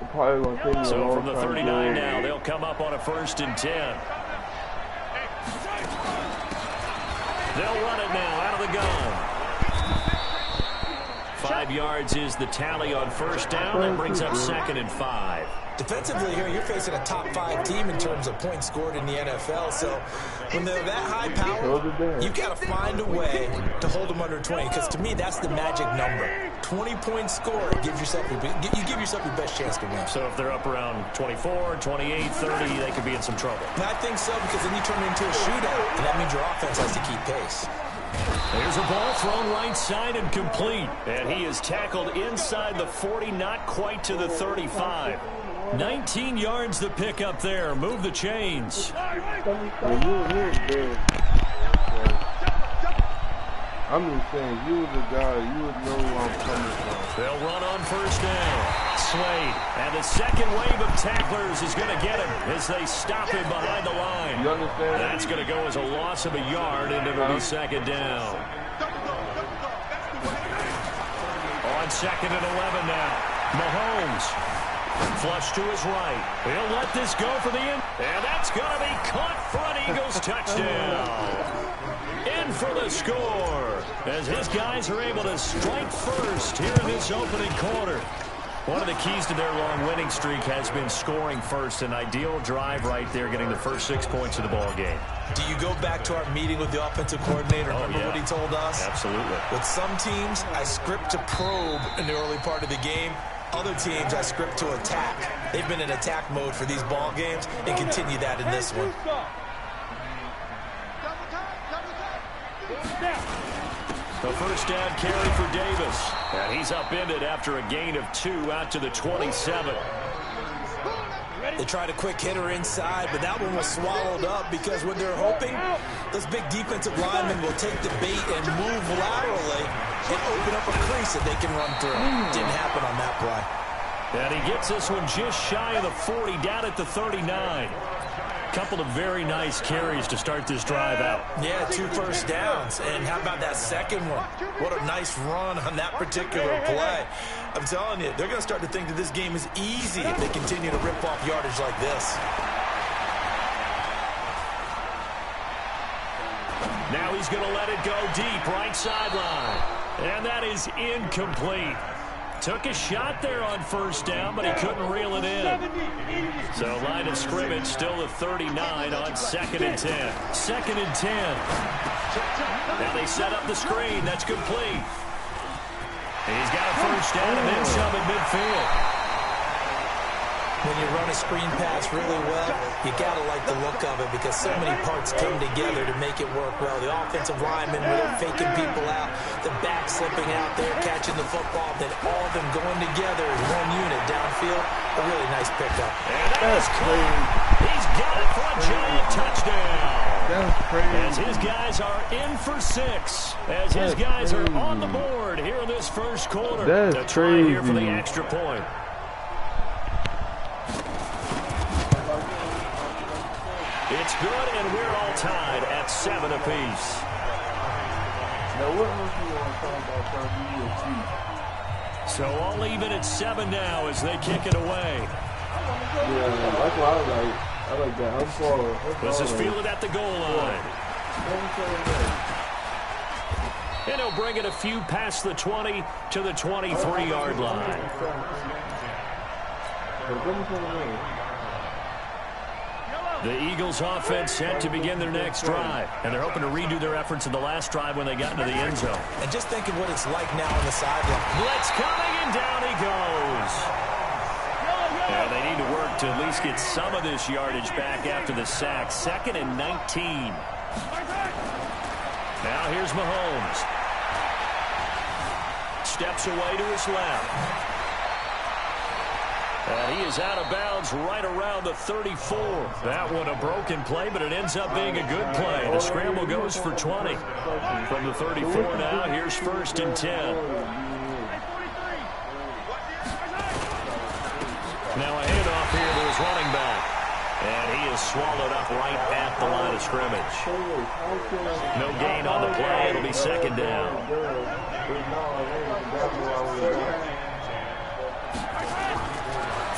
Probably gonna take me so from the 39 now, they'll come up on a 1st and 10. They'll run it now out of the gun. 5 yards is the tally on 1st down. That brings up 2nd and 5. Defensively here, you're facing a top 5 team in terms of points scored in the NFL. So when they're that high power, you got to find a way to hold them under 20. Because to me, that's the magic number. 20 points scored, you give yourself your best chance to win. So if they're up around 24, 28, 30, they could be in some trouble. And I think so, because then you turn it into a shootout, and that means your offense has to keep pace. There's a ball thrown right side and complete. And he is tackled inside the 40, not quite to the 35. 19 yards the pick up there. Move the chains. I'm just saying, you was a guy, you would know where I'm coming from. They'll run on 1st down. Slade, and the second wave of tacklers is going to get him as they stop him behind the line. You understand? That's going to go as a loss of a yard, and it'll be 2nd down. On 2nd and 11 now. Mahomes. Flush to his right. He'll let this go for the end. And that's going to be caught for an Eagles touchdown. In for the score as his guys are able to strike first here in this opening quarter. One of the keys to their long winning streak has been scoring first. An ideal drive right there, getting the first 6 points of the ball game. Do you go back to our meeting with the offensive coordinator? Remember what he told us? Absolutely. With some teams, I script to probe in the early part of the game. Other teams, I script to attack. They've been in attack mode for these ball games and continue that in this one. The 1st down carry for Davis. And he's upended after a gain of 2 out to the 27. They tried a quick hitter inside, but that one was swallowed up because what they're hoping, those big defensive linemen will take the bait and move laterally and open up a crease that they can run through. Didn't happen on that play. And he gets this one just shy of the 40, down at the 39. Couple of very nice carries to start this drive out. Yeah, 2 first downs. And how about that second one? What a nice run on that particular play. I'm telling you, they're going to start to think that this game is easy if they continue to rip off yardage like this. Now he's going to let it go deep, right sideline. And that is incomplete. Took a shot there on 1st down, but he couldn't reel it in. So line of scrimmage still the 39 on 2nd and 10. 2nd and 10. Now they set up the screen. That's complete. He's got a 1st down and then some in midfield. When you run a screen pass really well, you got to like the look of it because so many parts come together to make it work well. The offensive linemen, where they're faking people out, the back slipping out there, catching the football, then all of them going together as one unit downfield. A really nice pickup. And that's clean. He's got it for a giant touchdown. That's crazy. As his guys are in for 6. As his guys are on the board here in this first quarter. That's crazy. crazy. Here for the extra point. It's good, and we're all tied at 7 apiece. Now, what else you want to talk about trying to So all even at 7 now as they kick it away. Yeah, that's what I like. I like that. I'm far. This is fielded at the goal line. And he'll bring it a few past the 20 to the 23-yard line. The Eagles offense set to begin their next drive. And they're hoping to redo their efforts in the last drive when they got into the end zone. And just think of what it's like now on the sideline. Blitz coming, and down he goes. And they need to work to at least get some of this yardage back after the sack. 2nd and 19. Now here's Mahomes. Steps away to his left. And he is out of bounds right around the 34. That one a broken play, but it ends up being a good play. The scramble goes for 20. From the 34 now, here's 1st and 10. Now a handoff here to his running back. And he is swallowed up right at the line of scrimmage. No gain on the play. It'll be 2nd down.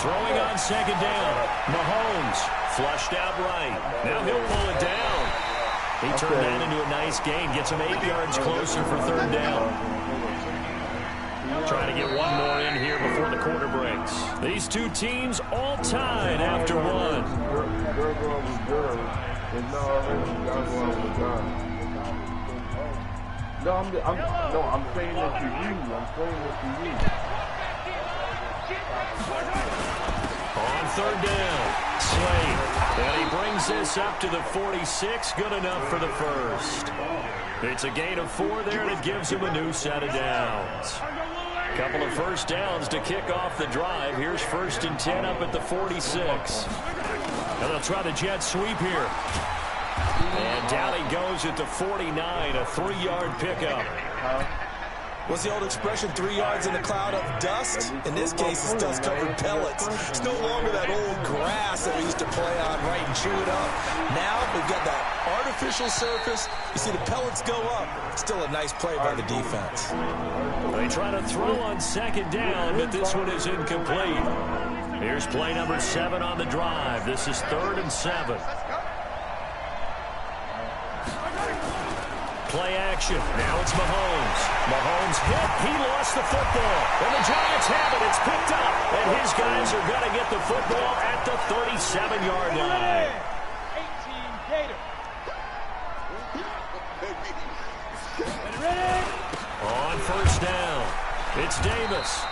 Throwing on second down. Mahomes flushed out right. Now he'll pull it down. He turned that into a nice gain. Gets him 8 yards closer for third down. Trying to get one more in here before the quarter breaks. These two teams all tied after one. I'm saying that to you. I'm saying that to you. On third down, Slade. And he brings this up to the 46. Good enough for the first. It's a gain of 4 there, and it gives him a new set of downs. Couple of first downs to kick off the drive. Here's 1st and 10 up at the 46. And they'll try the jet sweep here. And down he goes at the 49, a 3-yard pickup. What's the old expression, 3 yards in a cloud of dust? In this case, it's dust-covered pellets. It's no longer that old grass that we used to play on, right, and chew it up. Now we've got that artificial surface. You see the pellets go up. Still a nice play by the defense. They try to throw on second down, but this one is incomplete. Here's play number 7 on the drive. This is 3rd and 7. Play action. Now it's Mahomes. Mahomes hit. He lost the football. And the Giants have it. It's picked up. And his guys are going to get the football at the 37-yard line. 18 On first down, it's Davis.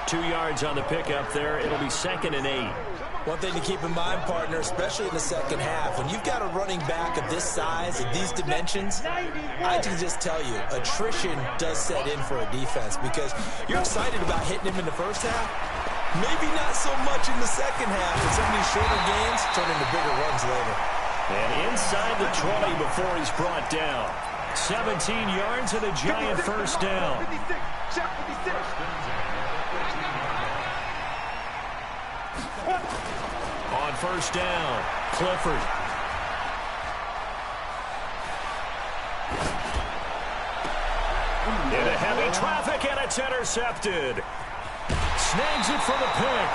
2 yards on the pickup there. It'll be 2nd and 8. One thing to keep in mind, partner, especially in the second half, when you've got a running back of this size and these dimensions, I can just tell you, attrition does set in for a defense because you're excited about hitting him in the first half. Maybe not so much in the second half, but some of these shorter games turn into bigger runs later. And inside the 20 before he's brought down. 17 yards and a Giant first down. On first down, Clifford. Into heavy traffic, and it's intercepted. Snags it for the pick.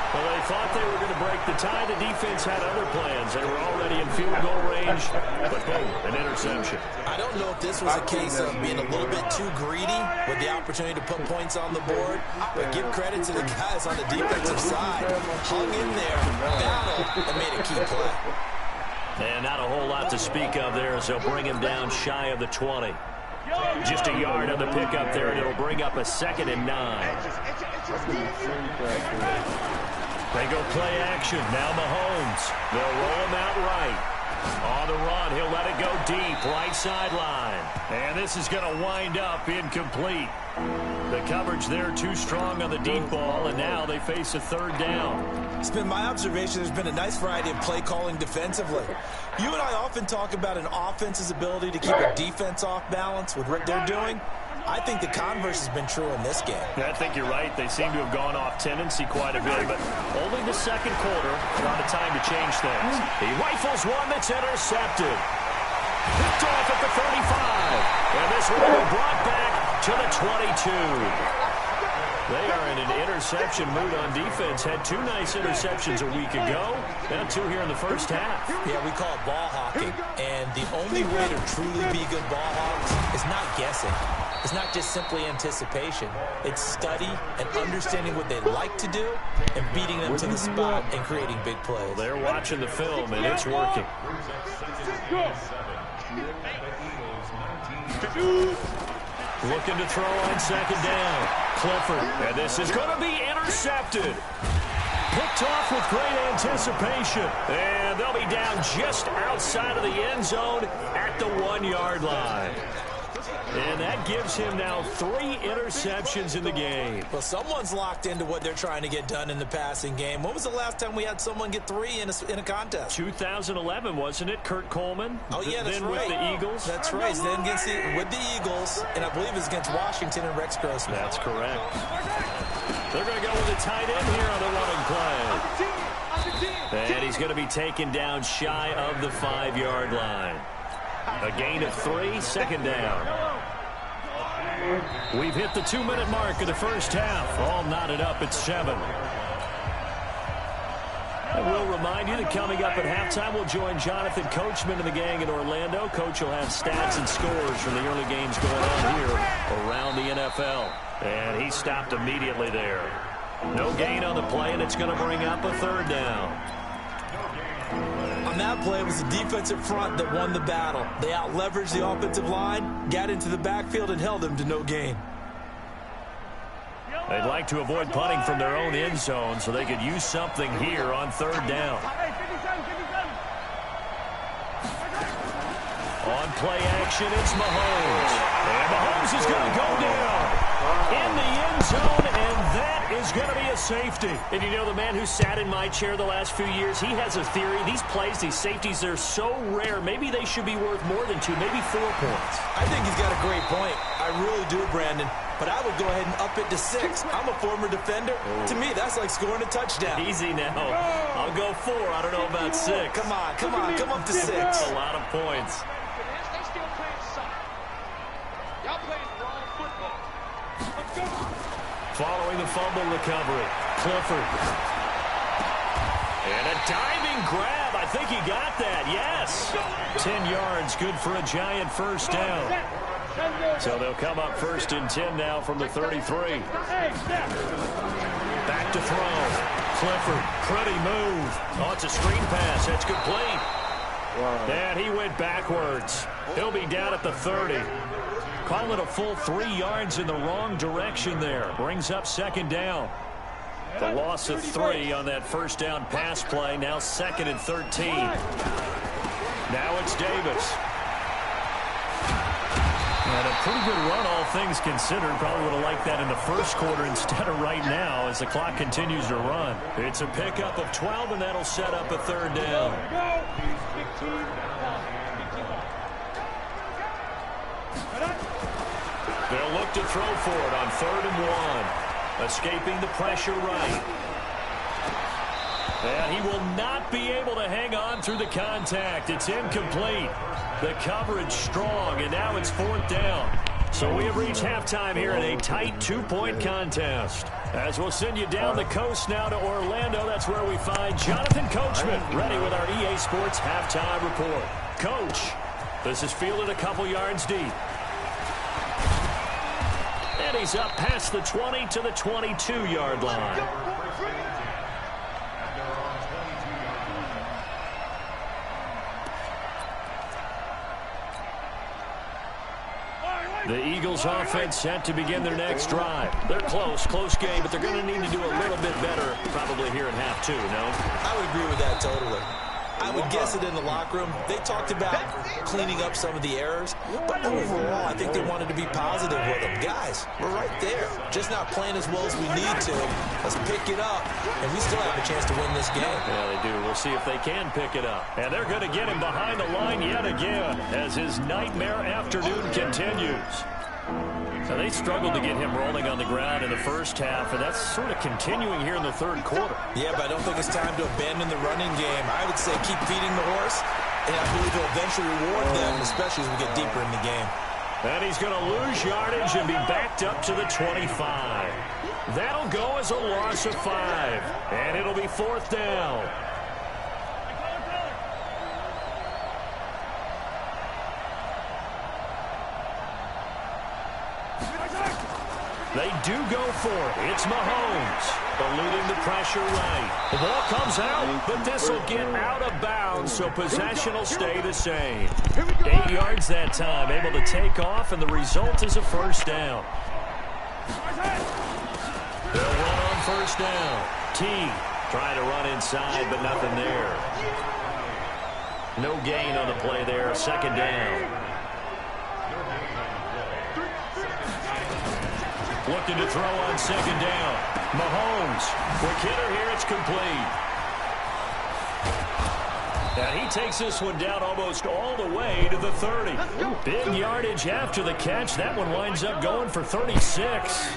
Well, they thought they were going to break the tie. The defense had other plans. They were already in field goal range, but boom, an interception. I don't know if this was a case of being a little bit too greedy with the opportunity to put points on the board, but give credit to the guys on the defensive side. Hung in there, battled, and made a key play. And not a whole lot to speak of there as they'll bring him down shy of the 20. Just a yard on the pickup there, and it'll bring up a 2nd and 9. They go play action. Now Mahomes. They'll roll him out right. On the run, he'll let it go deep, right sideline. And this is going to wind up incomplete. The coverage there too strong on the deep ball, and now they face a 3rd down. It's been my observation there's been a nice variety of play calling defensively. You and I often talk about an offense's ability to keep a defense off balance with what they're doing. I think the converse has been true in this game. I think you're right. They seem to have gone off tendency quite a bit, but only the second quarter, not a time to change things. He rifles one that's intercepted. Picked off at the 35. And this one will be brought back to the 22. They are in an interception mood on defense. Had 2 nice interceptions a week ago. Now 2 here in the first half. Yeah, we call it ball hawking. And the only way to truly be good ball hawks is not guessing. It's not just simply anticipation. It's study and understanding what they like to do and beating them to the spot and creating big plays. Well, they're watching the film, and it's working. Looking to throw on second down. Clifford. And this is going to be intercepted. Picked off with great anticipation. And they'll be down just outside of the end zone at the 1-yard line. And that gives him now 3 interceptions in the game. Well, someone's locked into what they're trying to get done in the passing game. When was the last time we had someone get 3 in a contest? 2011, wasn't it? Kurt Coleman? Oh, yeah, that's then right. With the Eagles? That's right. Then with the Eagles, and I believe it's against Washington and Rex Grossman. That's correct. They're going to go with a tight end here on the running play. And he's going to be taken down shy of the 5-yard line. A gain of 3, second down. We've hit the 2-minute mark of the first half. All knotted up at 7. And we'll remind you that coming up at halftime, we'll join Jonathan Coachman and the gang in Orlando. Coach will have stats and scores from the early games going on here around the NFL. And he stopped immediately there. No gain on the play, and it's going to bring up a third down. On that play, it was the defensive front that won the battle. They out-leveraged the offensive line, got into the backfield, and held them to no gain. They'd like to avoid punting from their own end zone so they could use something here on third down. On play action, it's Mahomes. And Mahomes is going to go down in the end zone, and that is going to be a safety. And you know, the man who sat in my chair the last few years, he has a theory. These plays, these safeties, they're so rare. Maybe they should be worth more than 2, maybe 4 points. I think he's got a great point. I really do, Brandon. But I would go ahead and up it to 6. I'm a former defender. To me, that's like scoring a touchdown. Easy now. I'll go 4. I don't know about 6. Come on, come up to 6. A lot of points. Following the fumble recovery, Clifford. And a diving grab. I think he got that. Yes. 10 yards, good for a giant first down. So they'll come up 1st and 10 now from the 33. Back to throw. Clifford, pretty move. Oh, it's a screen pass. That's complete. And he went backwards. He'll be down at the 30. Call it a full 3 yards in the wrong direction there. Brings up 2nd down. The loss of 3 on that first down pass play. Now 2nd and 13. Now it's Davis. And a pretty good run, all things considered. Probably would have liked that in the first quarter instead of right now as the clock continues to run. It's a pickup of 12, and that'll set up a 3rd down. They'll look to throw for it on 3rd and 1. Escaping the pressure right. And he will not be able to hang on through the contact. It's incomplete. The coverage strong, and now it's 4th down. So we have reached halftime here in a tight 2-point contest. As we'll send you down the coast now to Orlando, that's where we find Jonathan Coachman, ready with our EA Sports halftime report. Coach, this is fielded a couple yards deep. And he's up past the 20 to the 22-yard line. The Eagles offense set to begin their next drive. They're close game, but they're going to need to do a little bit better probably here in half 2, no? I would agree with that totally. I would guess it in the locker room. They talked about cleaning up some of the errors, but overall, I think they wanted to be positive with them. Guys, we're right there. Just not playing as well as we need to. Let's pick it up, and we still have a chance to win this game. Yeah, they do. We'll see if they can pick it up. And they're going to get him behind the line yet again as his nightmare afternoon continues. So they struggled to get him rolling on the ground in the first half, and that's sort of continuing here in the 3rd quarter. Yeah, but I don't think it's time to abandon the running game. I would say keep feeding the horse, and I believe he'll eventually reward them, especially as we get deeper in the game. And he's going to lose yardage and be backed up to the 25. That'll go as a loss of 5, and it'll be 4th down. They do go for it. It's Mahomes eluding the pressure right. The ball comes out, but this will get out of bounds, so possession will stay the same. 8 yards that time, able to take off, and the result is a first down. They'll run on first down. T trying to run inside, but nothing there. No gain on the play there, 2nd down. Looking to throw on 2nd down. Mahomes, quick hitter here, it's complete. And he takes this one down almost all the way to the 30. Big yardage after the catch. That one winds up going for 36.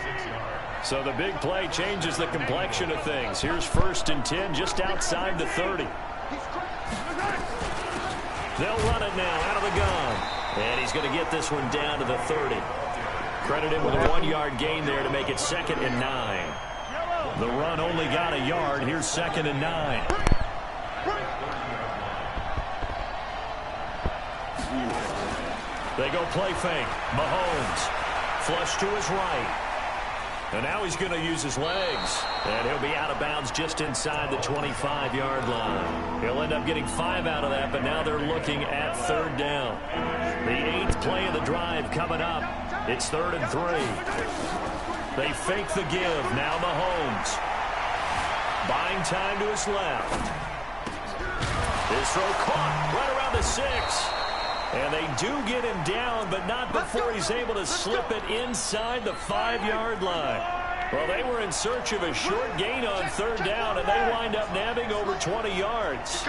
So the big play changes the complexion of things. Here's 1st and 10 just outside the 30. They'll run it now out of the gun. And he's going to get this one down to the 30. Credit him with a 1-yard gain there to make it 2nd and 9. The run only got a yard. Here's 2nd and 9. They go play fake. Mahomes. Flush to his right. And now he's going to use his legs. And he'll be out of bounds just inside the 25-yard line. He'll end up getting 5 out of that, but now they're looking at 3rd down. The 8th play of the drive coming up. It's 3rd and 3. They fake the give. Now Mahomes. Buying time to his left. His throw caught right around the 6. And they do get him down, but not before he's able to slip it inside the 5-yard line. Well, they were in search of a short gain on 3rd down, and they wind up nabbing over 20 yards.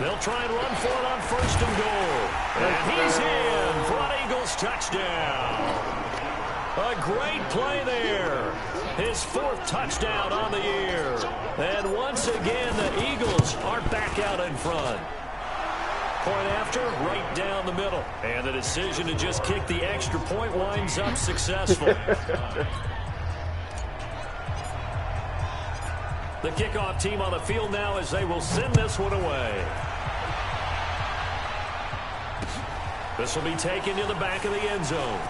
They'll try and run for it on 1st and goal. And he's in for an Eagles touchdown. A great play there. His 4th touchdown on the year. And once again, the Eagles are back out in front. Point after, right down the middle. And the decision to just kick the extra point winds up successful. The kickoff team on the field now as they will send this one away. This will be taken to the back of the end zone.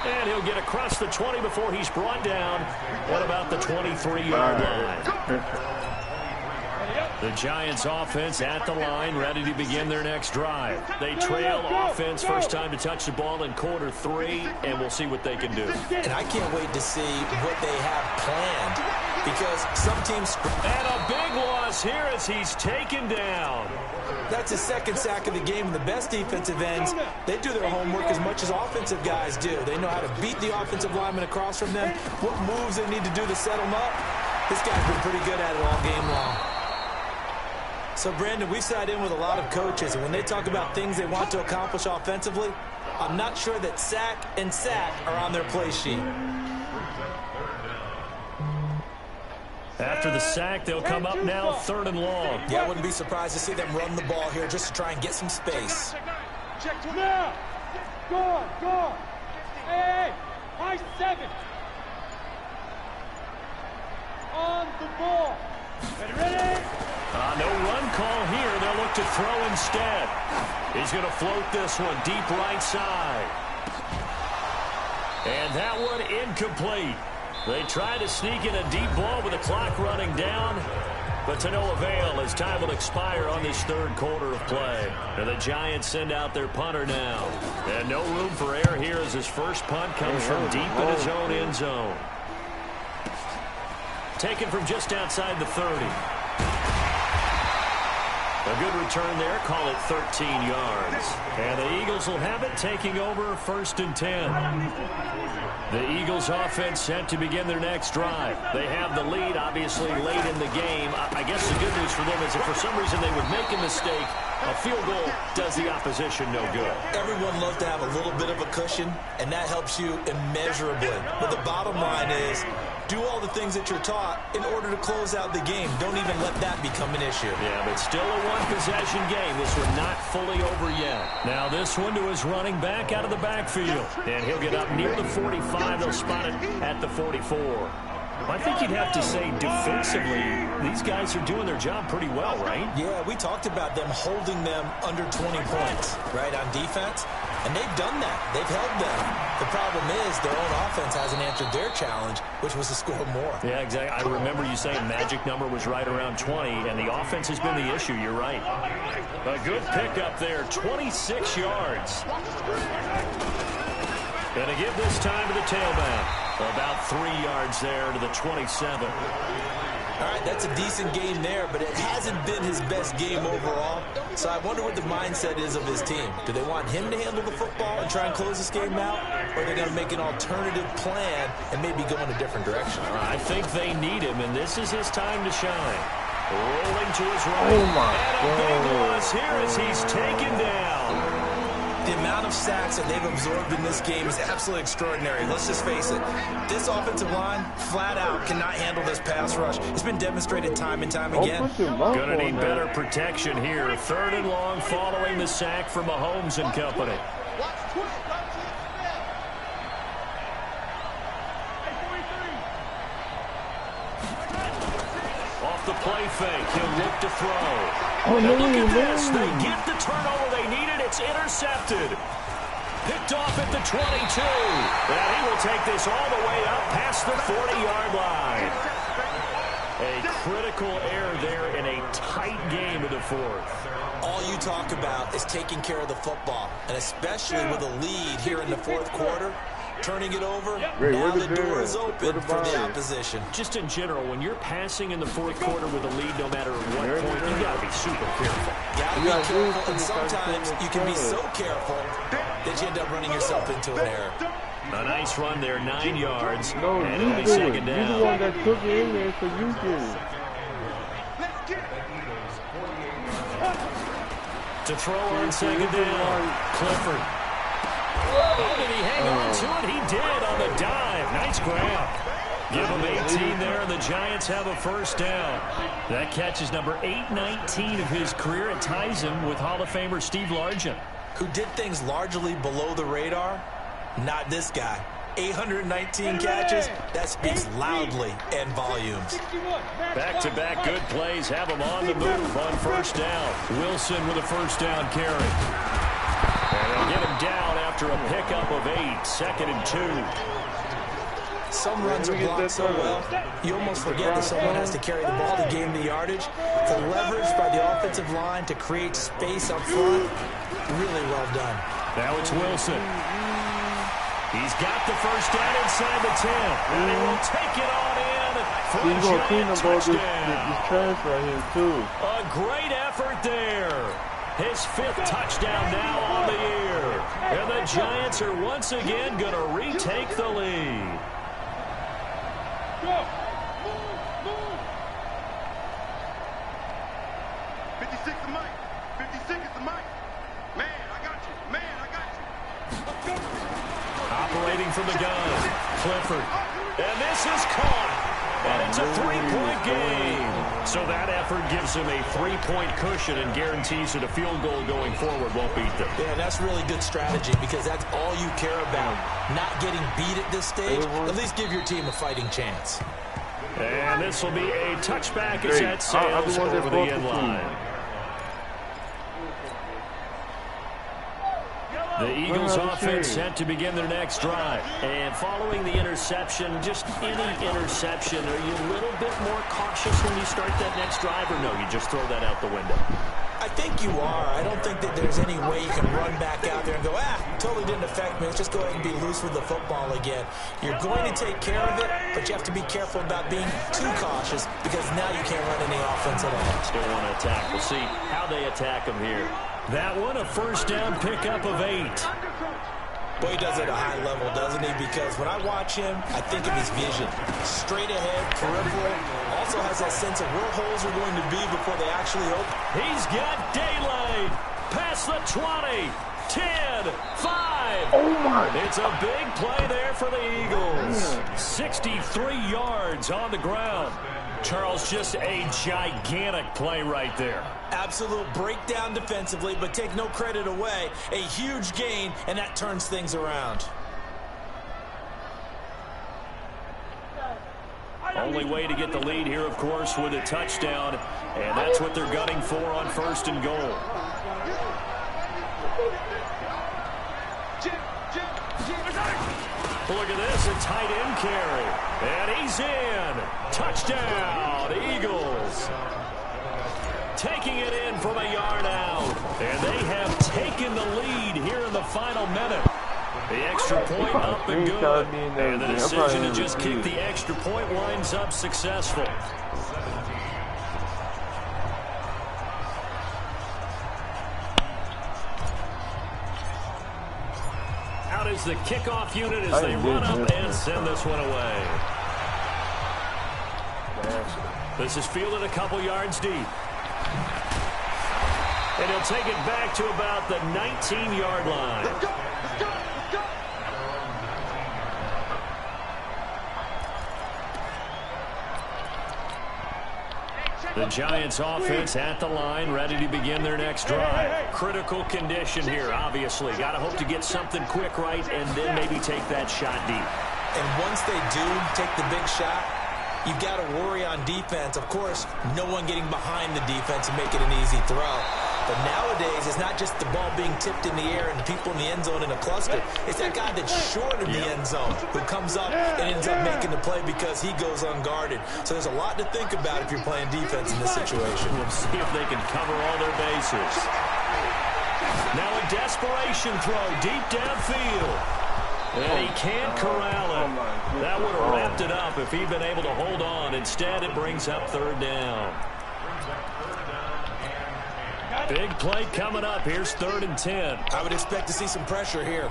And he'll get across the 20 before he's brought down. What about the 23-yard line? The Giants offense at the line, ready to begin their next drive. They trail offense, first time to touch the ball in quarter 3, and we'll see what they can do. And I can't wait to see what they have planned, because some teams... And a big loss here as he's taken down. That's his 2nd sack of the game, and the best defensive ends, they do their homework as much as offensive guys do. They know how to beat the offensive lineman across from them, what moves they need to do to set them up. This guy's been pretty good at it all game long. So, Brandon, we've sat in with a lot of coaches, and when they talk about things they want to accomplish offensively, I'm not sure that sack and sack are on their play sheet. After the sack, they'll come up now 3rd and long. Yeah, I wouldn't be surprised to see them run the ball here just to try and get some space. Now, go. Hey, high 7. On the ball. Ready? No run call here. They'll look to throw instead. He's going to float this one deep right side. And that one incomplete. They try to sneak in a deep ball with the clock running down, but to no avail as time will expire on this 3rd quarter of play. And the Giants send out their punter now. And no room for error here as his first punt comes from deep in his own end zone. Taken from just outside the 30. A good return there. Call it 13 yards. And the Eagles will have it, taking over 1st and 10. The Eagles offense set to begin their next drive. They have the lead, obviously, late in the game. I guess the good news for them is if for some reason they would make a mistake, a field goal does the opposition no good. Everyone loves to have a little bit of a cushion, and that helps you immeasurably. But the bottom line is, do all the things that you're taught in order to close out the game. Don't even let that become an issue. Yeah, but still a one-possession game. This one not fully over yet. Now this one to his running back out of the backfield. And he'll get up near the 45. They'll spot it at the 44. I think you'd have to say defensively, these guys are doing their job pretty well, right? Yeah, we talked about them holding them under 20 points, right, on defense. And they've done that. They've held them. The problem is their own offense hasn't answered their challenge, which was to score more. Yeah, exactly. I remember you saying magic number was right around 20, and the offense has been the issue. You're right. A good pickup there, 26 yards. And to give this time to the tailback. About 3 yards there to the 27. All right, that's a decent game there, but it hasn't been his best game overall. So I wonder what the mindset is of his team. Do they want him to handle the football and try and close this game out? Or are they going to make an alternative plan and maybe go in a different direction? I think they need him, and this is his time to shine. Rolling to his right. Oh, my and a big loss here as he's taken down. The amount of sacks that they've absorbed in this game is absolutely extraordinary. Let's just face it. This offensive line, flat out, cannot handle this pass rush. It's been demonstrated time and time again. Going to need better protection here. 3rd and long following the sack from Mahomes and company. Off the play fake, he'll look to throw. Oh, Now no, look at this. no. They get the turnover they needed. It's intercepted. Picked off at the 22. And he will take this all the way up past the 40-yard line. A critical error there in a tight game in the fourth. All you talk about is taking care of the football, and especially with a lead here in the fourth quarter, turning it over, now the door is open for the opposition. Just in general, when you're passing in the fourth quarter with a lead, no matter what point, you got to be super careful. Got to be careful, and sometimes you can be so careful that you end up running yourself into an error. A nice run there, 9 yards, No, and you it'll be do it. second You're the down. one that took it in there, so you did it. To throw on second down, Clifford. Oh, did he hang on to it? He did on the dive. Nice grab. Give him 18 there, and the Giants have a first down. That catch is number 819 of his career. It ties him with Hall of Famer Steve Largent, who did things largely below the radar. Not this guy. 819 catches, that speaks loudly in volumes. Back-to-back good plays have him on the move on first down. Wilson with a first down carry. And they'll get him down after a pickup of 8, second and 2. Some runs are blocked so well, you almost forget that someone has to carry the ball to gain the yardage. The leverage by the offensive line to create space up front, really well done. Now it's Wilson. He's got the first down inside the 10, and he will take it on in for a Giant touchdown. This trash right here, too. A great effort there. His 5th touchdown now on the year. And the Giants are once again going to retake the lead. Go! Move! 56 is Mike. 56 is Mike. Man, I got you. Man, I got you. Operating from the gun, Clifford. And this is caught. And it's a 3-point game. So that effort gives him a 3-point cushion and guarantees that a field goal going forward won't beat them. Yeah, that's really good strategy because that's all you care about. Not getting beat at this stage. At least give your team a fighting chance. And this will be a touchback as that sails over the end line. The Eagles offense set to begin their next drive. And following the interception, just any interception, are you a little bit more cautious when you start that next drive, or no, you just throw that out the window? I think you are. I don't think that there's any way you can run back out there and go, totally didn't affect me. Let's just go ahead and be loose with the football again. You're going to take care of it, but you have to be careful about being too cautious because now you can't run any offense at all. Still want to attack. We'll see how they attack them here. That one, a first down pickup of 8. Boy, he does it at a high level, doesn't he? Because when I watch him, I think of his vision. Straight ahead, peripheral. Also has that sense of where holes are going to be before they actually open. He's got daylight. Past the 20. 10, 5. Oh, my. It's a big play there for the Eagles. 63 yards on the ground. Charles, just a gigantic play right there. Absolute breakdown defensively, but take no credit away. A huge gain, and that turns things around. Only way to get the lead here, of course, with a touchdown, and that's what they're gunning for on first and goal. Look at this, a tight end carry. And he's in. Touchdown, Eagles. Taking it in from a yard out. And they have taken the lead here in the final minute. The extra point up and good. And the decision to just kick the extra point winds up successful. Out is the kickoff unit as they run up and send this one away. This is fielded a couple yards deep. And he'll take it back to about the 19-yard line. Let's go. Let's go. Let's go. The Giants offense at the line, ready to begin their next drive. Critical condition here, obviously. Got to hope to get something quick right and then maybe take that shot deep. And once they do take the big shot, you've got to worry on defense. Of course, no one getting behind the defense and making an easy throw. But nowadays, it's not just the ball being tipped in the air and the people in the end zone in a cluster. It's that guy that's short of the end zone who comes up and ends up making the play because he goes unguarded. So there's a lot to think about if you're playing defense in this situation. We'll see if they can cover all their bases. Now a desperation throw deep downfield. And he can't corral it. That would have wrapped it up if he'd been able to hold on. Instead, it brings up third down. Big play coming up. Here's 3rd and 10. I would expect to see some pressure here.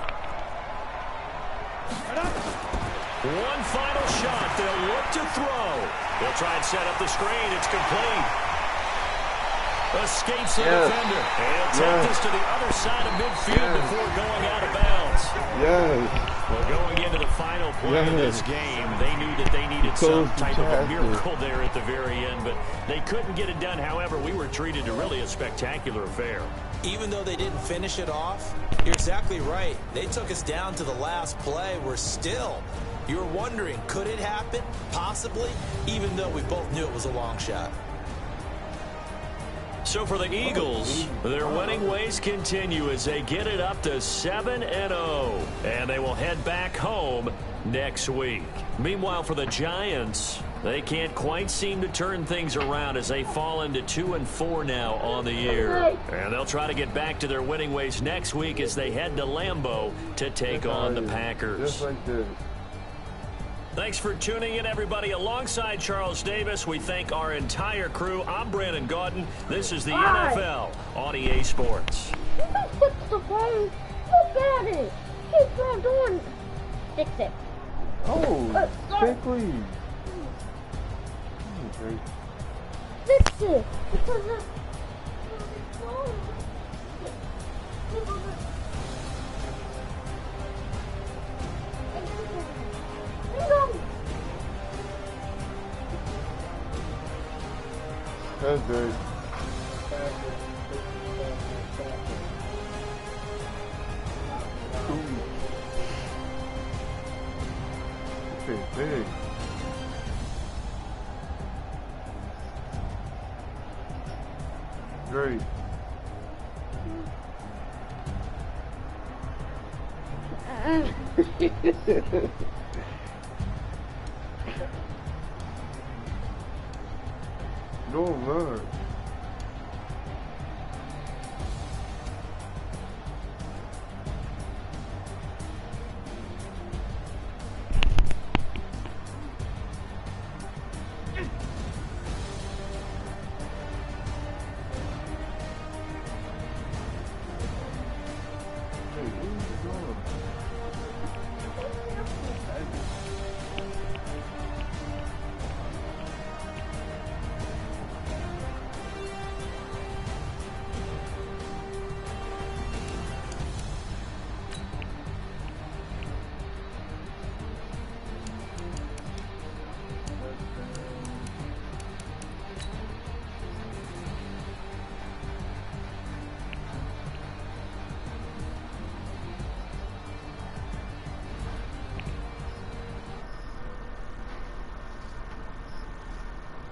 One final shot. They'll look to throw. They'll try and set up the screen. It's complete. Escapes the defender. And he'll take this to the other side of midfield before going out of bounds. Well, going into the final play of this game, they knew that they needed some type of a miracle there at the very end, but they couldn't get it done. However, we were treated to really a spectacular affair. Even though they didn't finish it off, you're exactly right. They took us down to the last play. You were wondering, could it happen? Possibly, even though we both knew it was a long shot. So for the Eagles, their winning ways continue as they get it up to 7-0. And they will head back home next week. Meanwhile, for the Giants, they can't quite seem to turn things around as they fall into 2-4 now on the year. And they'll try to get back to their winning ways next week as they head to Lambeau to take on the Packers. Just like this. Thanks for tuning in, everybody. Alongside Charles Davis, we thank our entire crew. I'm Brandon Gaudin. This is the NFL on EA Sports. You don't fix the phone. Look at it. Keep on doing it. Fix it. Oh, quickly. Okay. Fix it. Because it's That's good. Okay, big. Great. No, man.